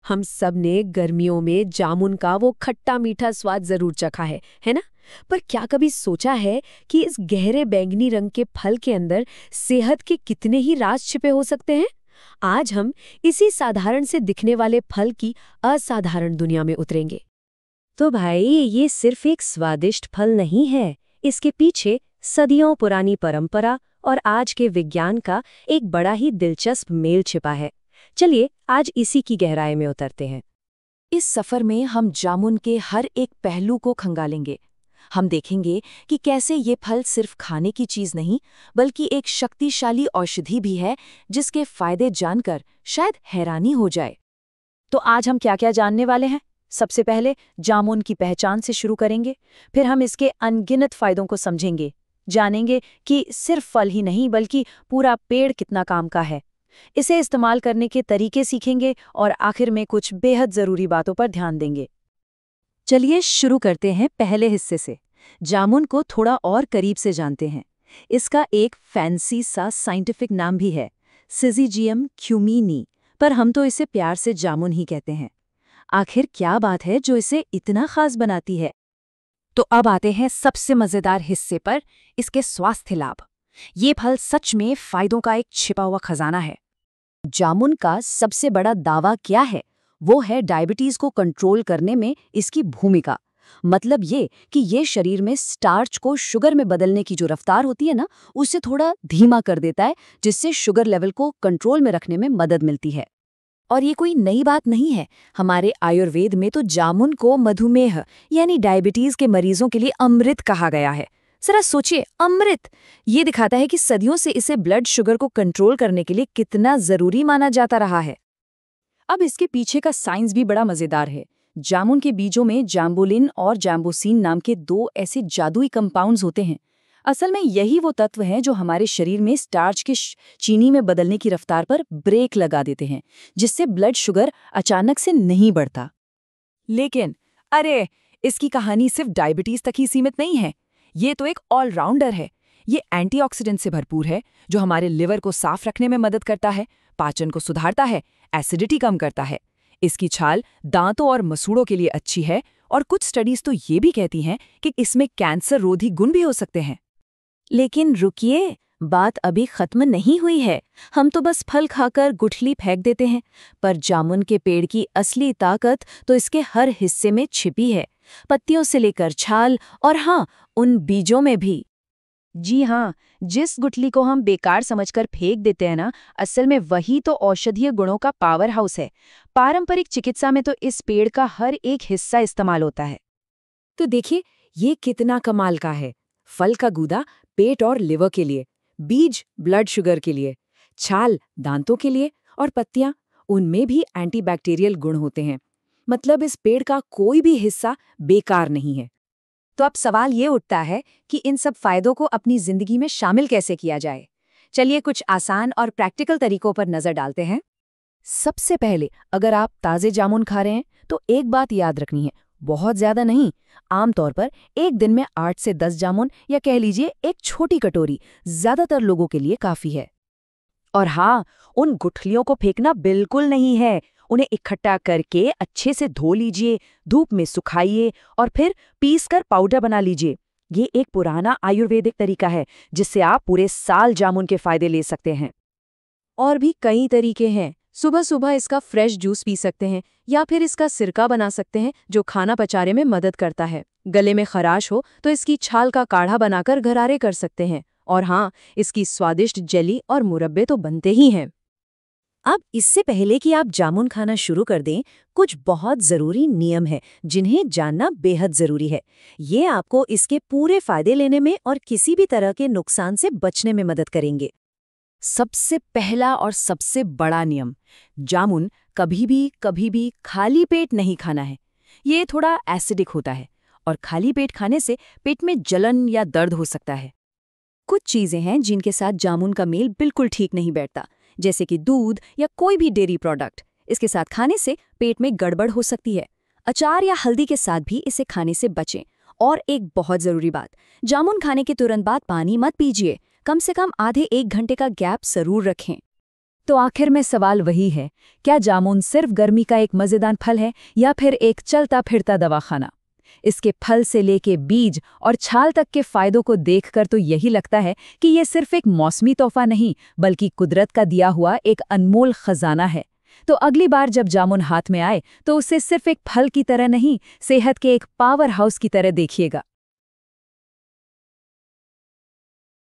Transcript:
हम सब ने गर्मियों में जामुन का वो खट्टा मीठा स्वाद जरूर चखा है ना? पर क्या कभी सोचा है कि इस गहरे बैंगनी रंग के फल के अंदर सेहत के कितने ही राज छिपे हो सकते हैं? आज हम इसी साधारण से दिखने वाले फल की असाधारण दुनिया में उतरेंगे। तो भाई, ये सिर्फ एक स्वादिष्ट फल नहीं है। इसके पीछे सदियों पुरानी परंपरा और आज के विज्ञान का एक बड़ा ही दिलचस्प मेल छिपा है। चलिए आज इसी की गहराई में उतरते हैं। इस सफर में हम जामुन के हर एक पहलू को खंगालेंगे। हम देखेंगे कि कैसे ये फल सिर्फ खाने की चीज नहीं, बल्कि एक शक्तिशाली औषधि भी है, जिसके फायदे जानकर शायद हैरानी हो जाए। तो आज हम क्या क्या जानने वाले हैं? सबसे पहले जामुन की पहचान से शुरू करेंगे। फिर हम इसके अनगिनत फायदों को समझेंगे, जानेंगे कि सिर्फ फल ही नहीं बल्कि पूरा पेड़ कितना काम का है। इसे इस्तेमाल करने के तरीके सीखेंगे और आखिर में कुछ बेहद जरूरी बातों पर ध्यान देंगे। चलिए शुरू करते हैं पहले हिस्से से। जामुन को थोड़ा और करीब से जानते हैं। इसका एक फैंसी सा साइंटिफिक नाम भी है, सिजिजियम क्यूमीनी, पर हम तो इसे प्यार से जामुन ही कहते हैं। आखिर क्या बात है जो इसे इतना खास बनाती है? तो अब आते हैं सबसे मजेदार हिस्से पर, इसके स्वास्थ्य लाभ। ये फल सच में फायदों का एक छिपा हुआ खजाना है। जामुन का सबसे बड़ा दावा क्या है? वो है डायबिटीज को कंट्रोल करने में इसकी भूमिका। मतलब ये कि शरीर में स्टार्च को शुगर में बदलने की जो रफ्तार होती है ना, उसे थोड़ा धीमा कर देता है, जिससे शुगर लेवल को कंट्रोल में रखने में मदद मिलती है। और ये कोई नई बात नहीं है। हमारे आयुर्वेद में तो जामुन को मधुमेह यानी डायबिटीज के मरीजों के लिए अमृत कहा गया है। जरा सोचिए, अमृत! ये दिखाता है कि सदियों से इसे ब्लड शुगर को कंट्रोल करने के लिए कितना जरूरी माना जाता रहा है। अब इसके पीछे का साइंस भी बड़ा मजेदार है। जामुन के बीजों में जैम्बुलिन और जैम्बोसिन नाम के दो ऐसे जादुई कंपाउंड्स होते हैं। असल में यही वो तत्व हैं जो हमारे शरीर में स्टार्च के चीनी में बदलने की रफ्तार पर ब्रेक लगा देते हैं, जिससे ब्लड शुगर अचानक से नहीं बढ़ता। लेकिन अरे, इसकी कहानी सिर्फ डायबिटीज तक ही सीमित नहीं है। ये तो एक ऑलराउंडर है। ये एंटीऑक्सीडेंट से भरपूर है, जो हमारे लिवर को साफ रखने में मदद करता है, पाचन को सुधारता है, एसिडिटी कम करता है। इसकी छाल दांतों और मसूड़ों के लिए अच्छी है, और कुछ स्टडीज तो ये भी कहती हैं कि इसमें कैंसर रोधी गुण भी हो सकते हैं। लेकिन रुकिए, बात अभी खत्म नहीं हुई है। हम तो बस फल खाकर गुठली फेंक देते हैं, पर जामुन के पेड़ की असली ताकत तो इसके हर हिस्से में छिपी है, पत्तियों से लेकर छाल और हाँ, उन बीजों में भी। जी हाँ, जिस गुठली को हम बेकार समझकर फेंक देते हैं ना, असल में वही तो औषधीय गुणों का पावर हाउस है। पारंपरिक चिकित्सा में तो इस पेड़ का हर एक हिस्सा इस्तेमाल होता है। तो देखिए, ये कितना कमाल का है। फल का गूदा पेट और लिवर के लिए, बीज ब्लड शुगर के लिए, छाल दांतों के लिए, और पत्तियां, उनमें भी एंटीबैक्टीरियल गुण होते हैं। मतलब इस पेड़ का कोई भी हिस्सा बेकार नहीं है। तो अब सवाल ये उठता है कि इन सब फायदों को अपनी जिंदगी में शामिल कैसे किया जाए। चलिए कुछ आसान और प्रैक्टिकल तरीकों पर नजर डालते हैं। सबसे पहले, अगर आप ताजे जामुन खा रहे हैं तो एक बात याद रखनी है, बहुत ज्यादा नहीं। आमतौर पर एक दिन में 8 से 10 जामुन, या कह लीजिए एक छोटी कटोरी, ज्यादातर लोगों के लिए काफी है। और हाँ, उन गुठलियों को फेंकना बिल्कुल नहीं है। उन्हें इकट्ठा करके अच्छे से धो लीजिए, धूप में सुखाइए और फिर पीसकर पाउडर बना लीजिए। ये एक पुराना आयुर्वेदिक तरीका है, जिससे आप पूरे साल जामुन के फायदे ले सकते हैं। और भी कई तरीके हैं। सुबह सुबह इसका फ्रेश जूस पी सकते हैं, या फिर इसका सिरका बना सकते हैं, जो खाना पचाने में मदद करता है। गले में खराश हो तो इसकी छाल का काढ़ा बनाकर गरारे कर सकते हैं। और हाँ, इसकी स्वादिष्ट जेली और मुरब्बे तो बनते ही हैं। अब इससे पहले कि आप जामुन खाना शुरू कर दें, कुछ बहुत ज़रूरी नियम हैं जिन्हें जानना बेहद ज़रूरी है। ये आपको इसके पूरे फायदे लेने में और किसी भी तरह के नुकसान से बचने में मदद करेंगे। सबसे पहला और सबसे बड़ा नियम, जामुन कभी भी खाली पेट नहीं खाना है। ये थोड़ा एसिडिक होता है और खाली पेट खाने से पेट में जलन या दर्द हो सकता है। कुछ चीज़ें हैं जिनके साथ जामुन का मेल बिल्कुल ठीक नहीं बैठता, जैसे कि दूध या कोई भी डेयरी प्रोडक्ट। इसके साथ खाने से पेट में गड़बड़ हो सकती है। अचार या हल्दी के साथ भी इसे खाने से बचें। और एक बहुत ज़रूरी बात, जामुन खाने के तुरंत बाद पानी मत पीजिए। कम से कम आधे 1 घंटे का गैप जरूर रखें। तो आखिर में सवाल वही है, क्या जामुन सिर्फ गर्मी का एक मजेदार फल है या फिर एक चलता फिरता दवाखाना? इसके फल से लेके बीज और छाल तक के फायदों को देखकर तो यही लगता है कि ये सिर्फ एक मौसमी तोहफा नहीं, बल्कि कुदरत का दिया हुआ एक अनमोल खजाना है। तो अगली बार जब जामुन हाथ में आए तो उसे सिर्फ एक फल की तरह नहीं, सेहत के एक पावर हाउस की तरह देखिएगा।